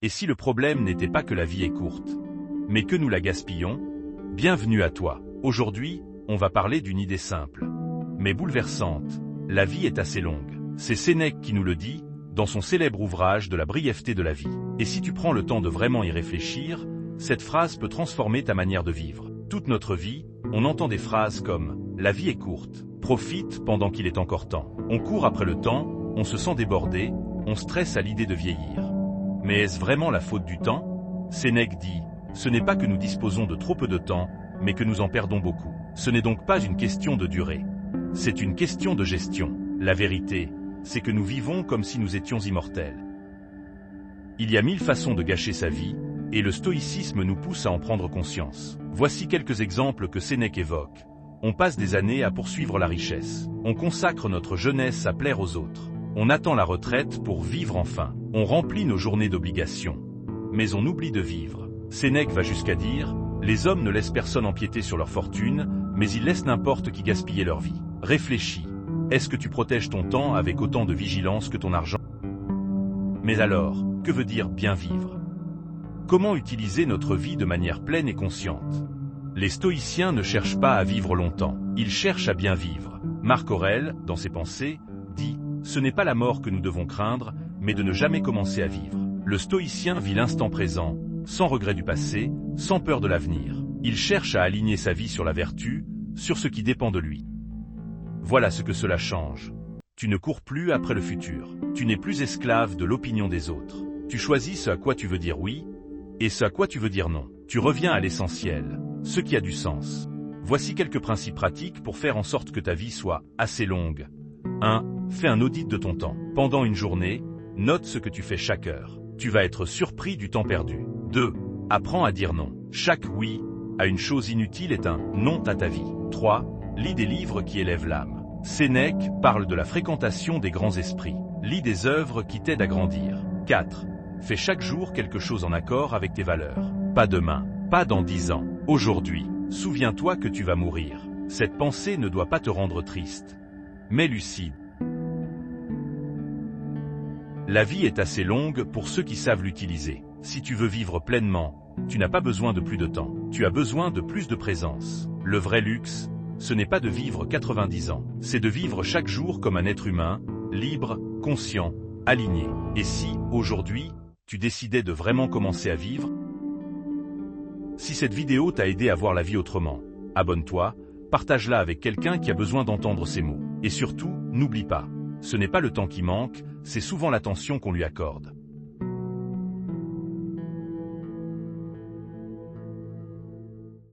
Et si le problème n'était pas que la vie est courte, mais que nous la gaspillons? Bienvenue à toi. Aujourd'hui, on va parler d'une idée simple, mais bouleversante. La vie est assez longue. C'est Sénèque qui nous le dit, dans son célèbre ouvrage de la brièveté de la vie. Et si tu prends le temps de vraiment y réfléchir, cette phrase peut transformer ta manière de vivre. Toute notre vie, on entend des phrases comme « la vie est courte »,« profite pendant qu'il est encore temps ». On court après le temps, on se sent débordé, on stresse à l'idée de vieillir. Mais est-ce vraiment la faute du temps? Sénèque dit « ce n'est pas que nous disposons de trop peu de temps, mais que nous en perdons beaucoup. Ce n'est donc pas une question de durée. C'est une question de gestion. La vérité, c'est que nous vivons comme si nous étions immortels. Il y a 1000 façons de gâcher sa vie, et le stoïcisme nous pousse à en prendre conscience. Voici quelques exemples que Sénèque évoque. On passe des années à poursuivre la richesse. On consacre notre jeunesse à plaire aux autres. On attend la retraite pour vivre enfin. On remplit nos journées d'obligations. Mais on oublie de vivre. Sénèque va jusqu'à dire « Les hommes ne laissent personne empiéter sur leur fortune, mais ils laissent n'importe qui gaspiller leur vie. » Réfléchis. Est-ce que tu protèges ton temps avec autant de vigilance que ton argent? Mais alors, que veut dire bien vivre? Comment utiliser notre vie de manière pleine et consciente? Les stoïciens ne cherchent pas à vivre longtemps, ils cherchent à bien vivre. Marc Aurèle, dans ses pensées, dit « Ce n'est pas la mort que nous devons craindre, mais de ne jamais commencer à vivre. » Le stoïcien vit l'instant présent, sans regret du passé, sans peur de l'avenir. Il cherche à aligner sa vie sur la vertu, sur ce qui dépend de lui. Voilà ce que cela change. Tu ne cours plus après le futur. Tu n'es plus esclave de l'opinion des autres. Tu choisis ce à quoi tu veux dire oui, et ce à quoi tu veux dire non. Tu reviens à l'essentiel, ce qui a du sens. Voici quelques principes pratiques pour faire en sorte que ta vie soit assez longue. 1. Fais un audit de ton temps. Pendant une journée, note ce que tu fais chaque heure. Tu vas être surpris du temps perdu. 2. Apprends à dire non. Chaque oui à une chose inutile est un non à ta vie. 3. Lis des livres qui élèvent l'âme. Sénèque parle de la fréquentation des grands esprits. Lis des œuvres qui t'aident à grandir. 4. Fais chaque jour quelque chose en accord avec tes valeurs. Pas demain, pas dans 10 ans. Aujourd'hui, souviens-toi que tu vas mourir. Cette pensée ne doit pas te rendre triste, mais lucide. La vie est assez longue pour ceux qui savent l'utiliser. Si tu veux vivre pleinement, tu n'as pas besoin de plus de temps. Tu as besoin de plus de présence. Le vrai luxe, ce n'est pas de vivre 90 ans. C'est de vivre chaque jour comme un être humain, libre, conscient, aligné. Et si, aujourd'hui, tu décidais de vraiment commencer à vivre? Si cette vidéo t'a aidé à voir la vie autrement, abonne-toi, partage-la avec quelqu'un qui a besoin d'entendre ces mots. Et surtout, n'oublie pas, ce n'est pas le temps qui manque, c'est souvent l'attention qu'on lui accorde.